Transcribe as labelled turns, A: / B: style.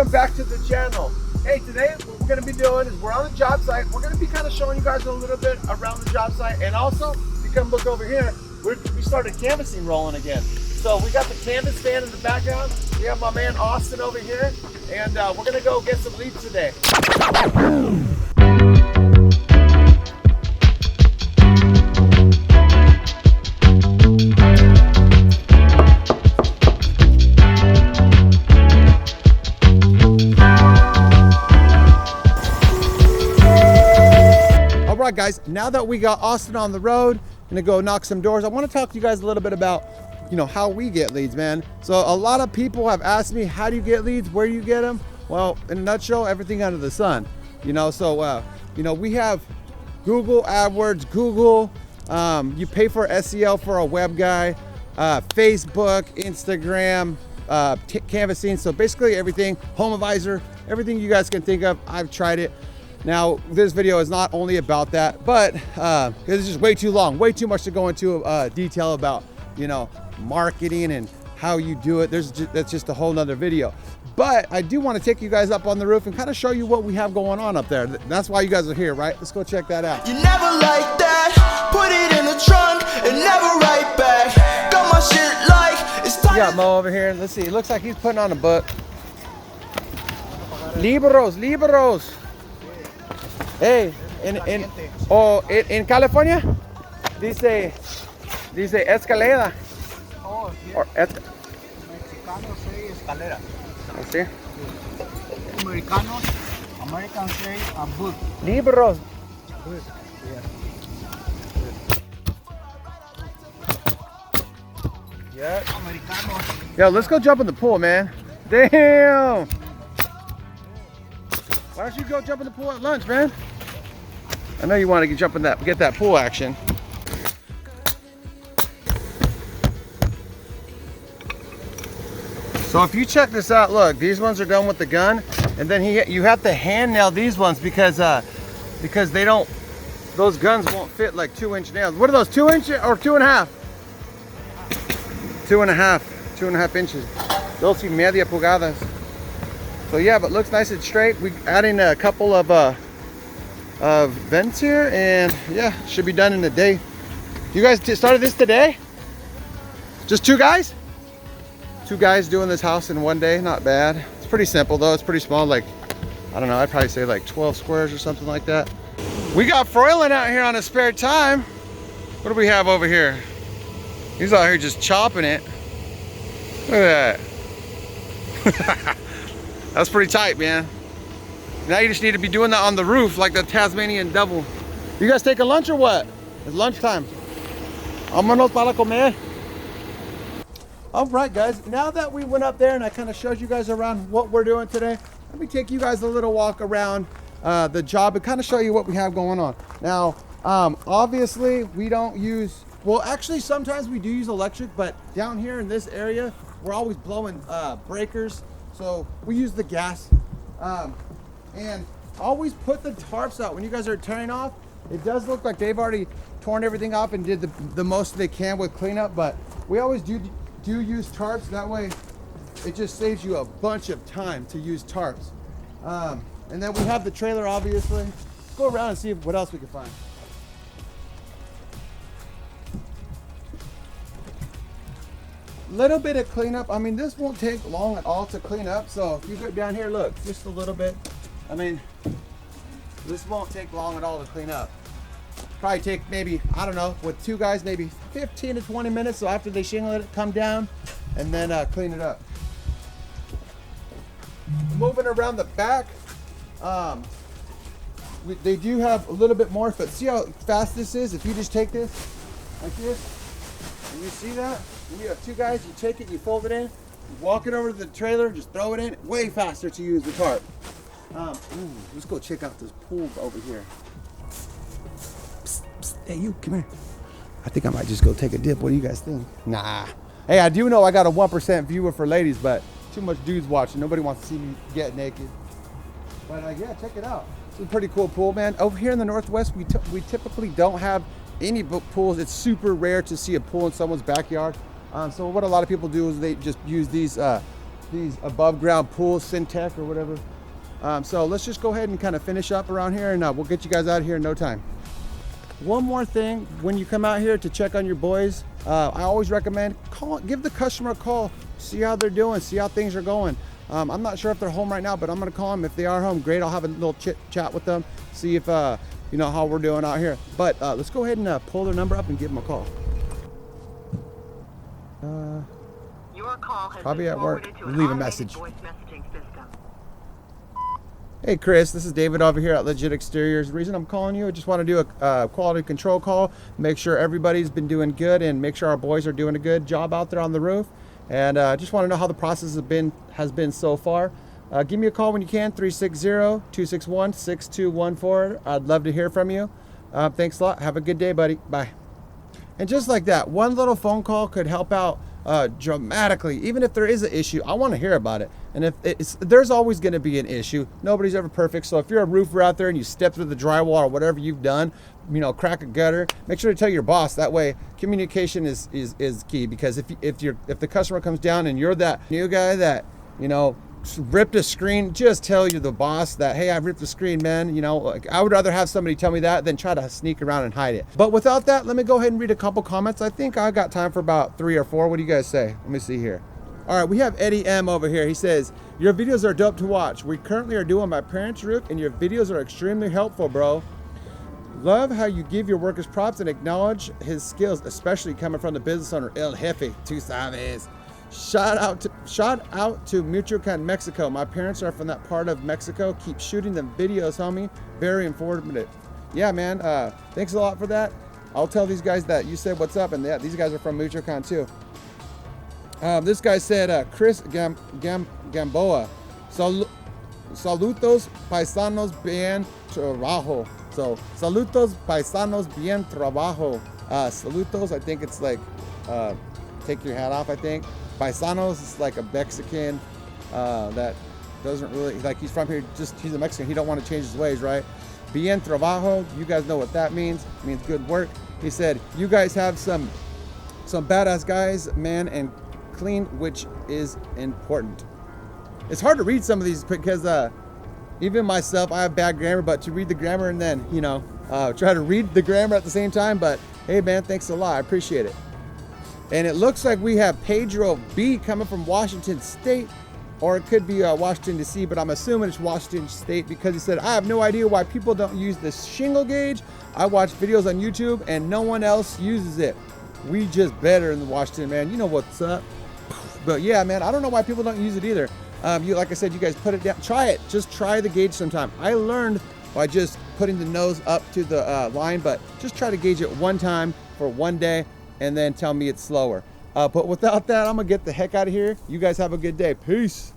A: welcome back to the channel. Hey, today what we're going to be doing is we're on the job site. We're going to be kind of showing you guys a little bit around the job site, and also if you come look over here, we started canvassing rolling again. So we got the canvas stand in the background. We have my man Austin over here, and we're going to go get some leads today. All right, guys, now that we got Austin on the road, I'm gonna go knock some doors. I want to talk to you guys a little bit about, how we get leads, man. So a lot of people have asked me, how do you get leads? Where do you get them? Well, in a nutshell, everything under the sun. We have Google AdWords, Google. You pay for SEO for a web guy, Facebook, Instagram, canvassing. So basically everything, Home Advisor, everything you guys can think of. I've tried it. Now, this video is not only about that, but it's just way too long, way too much to go into detail about, marketing and how you do it. That's just a whole nother video. But I do want to take you guys up on the roof and kind of show you what we have going on up there. That's why you guys are here, right? Let's go check that out.
B: You never like that, put it in the trunk and never right back. Got my shit like it's time.
A: We got Mo over here. Let's see, it looks like he's putting on a book. Libros. Hey, in California, dice escalera.
C: Oh, sí.
A: Or
C: Mexicanos say escalera.
A: ¿sí?
C: Americans say a book.
A: Libros.
C: Book,
A: Yeah.
C: Americanos.
A: Yo, let's go jump in the pool, man. Damn. Why don't you go jump in the pool at lunch, man? I know you want to get that pool action. So if you check this out, look, these ones are done with the gun, and then you have to hand nail these ones because they don't, those guns won't fit like 2-inch nails. What are those, 2 inch or 2.5? 2.5 inches. 2.5 pulgadas. So yeah, but looks nice and straight. We adding a couple of vents here, and yeah, should be done in a day. You guys started this today? Just two guys? Two guys doing this house in one day, not bad. It's pretty simple though, it's pretty small, like, I don't know, I'd probably say like 12 squares or something like that. We got Froylan out here on his spare time. What do we have over here? He's out here just chopping it. Look at that. That's pretty tight, man. Now you just need to be doing that on the roof like the Tasmanian devil. You guys taking lunch or what? It's lunchtime. Vámonos para comer. All right, guys. Now that we went up there and I kind of showed you guys around what we're doing today, let me take you guys a little walk around the job and kind of show you what we have going on. Now, obviously we don't use, well, actually sometimes we do use electric, but down here in this area, we're always blowing breakers. So we use the gas, and always put the tarps out when you guys are tearing off. It does look like they've already torn everything off and did the most they can with cleanup, but we always do use tarps. That way it just saves you a bunch of time to use tarps. And then we have the trailer, obviously. Let's go around and see what else we can find. Little bit of cleanup. I mean, this won't take long at all to clean up. So if you go down here, look, just a little bit. I mean, this won't take long at all to clean up. Probably take maybe, I don't know, with two guys, maybe 15 to 20 minutes. So after they shingle it, come down and then clean it up. Moving around the back, they do have a little bit more, but see how fast this is? If you just take this like this, and you see that? When you have two guys, you take it, you fold it in, you walk it over to the trailer, just throw it in, way faster to use the tarp. Let's go check out this pool over here. Psst, psst, hey, you, come here. I think I might just go take a dip. What do you guys think? Nah. Hey, I do know I got a 1% viewer for ladies, but too much dudes watching. Nobody wants to see me get naked. But yeah, check it out. It's a pretty cool pool, man. Over here in the Northwest, we typically don't have any pools. It's super rare to see a pool in someone's backyard. So what a lot of people do is they just use these these above ground pools, Syntec or whatever. So let's just go ahead and kind of finish up around here, and we'll get you guys out of here in no time. One more thing, when you come out here to check on your boys, I always recommend give the customer a call, see how they're doing, see how things are going. I'm not sure if they're home right now, but I'm gonna call them. If they are home, great, I'll have a little chit chat with them, see if you know how we're doing out here. But let's go ahead and pull their number up and give them a call.
D: Your call has
A: Probably
D: been
A: at work.
D: forwarded to
A: We'll
D: an
A: leave a
D: automated
A: message.
D: voice messaging system.
A: Hey Chris, this is David over here at Legit Exteriors. The reason I'm calling you, I just want to do a quality control call, make sure everybody's been doing good and make sure our boys are doing a good job out there on the roof. And just want to know how the process has been so far. Give me a call when you can, 360-261-6214. I'd love to hear from you. Thanks a lot. Have a good day, buddy. Bye. And just like that, one little phone call could help out dramatically. Even if there is an issue, I want to hear about it. And if there's always going to be an issue. Nobody's ever perfect. So if you're a roofer out there and you step through the drywall or whatever you've done, you know, crack a gutter, make sure to tell your boss. That way, communication is key. Because if the customer comes down and you're that new guy that, you know, ripped a screen, just tell the boss that, hey, I ripped the screen, man. You know, like, I would rather have somebody tell me that than try to sneak around and hide it. But without that, let me go ahead and read a couple comments. I think I got time for about 3 or 4. What do you guys say? Let me see here. All right, we have Eddie M over here. He says, your videos are dope to watch. We currently are doing my parents' roof and your videos are extremely helpful, bro. Love how you give your workers props and acknowledge his skills, especially coming from the business owner, El Jefe, tú sabes. Shout out to Michoacan, Mexico. My parents are from that part of Mexico. Keep shooting them videos, homie. Very informative. Yeah, man. Thanks a lot for that. I'll tell these guys that you said what's up, and yeah, these guys are from Michoacan too. This guy said, Chris Gamboa, saludos paisanos bien trabajo. So, saludos paisanos bien trabajo. Saludos, I think it's like, take your hat off, I think. Paisanos is like a Mexican that doesn't really, like, he's from here, he's a Mexican, he don't want to change his ways, right? Bien trabajo, you guys know what that means. It means good work. He said, you guys have some badass guys, man, and clean, which is important. It's hard to read some of these because even myself, I have bad grammar, but to read the grammar and then, you know, try to read the grammar at the same time. But hey, man, thanks a lot. I appreciate it. And it looks like we have Pedro B coming from Washington State, or it could be Washington DC, but I'm assuming it's Washington State because he said, I have no idea why people don't use this shingle gauge. I watch videos on YouTube and no one else uses it. We just better in the Washington, man. You know what's up. But yeah, man, I don't know why people don't use it either. Like I said, you guys put it down. Try it. Just try the gauge sometime. I learned by just putting the nose up to the line, but just try to gauge it one time for one day and then tell me it's slower. But without that, I'm going to get the heck out of here. You guys have a good day. Peace.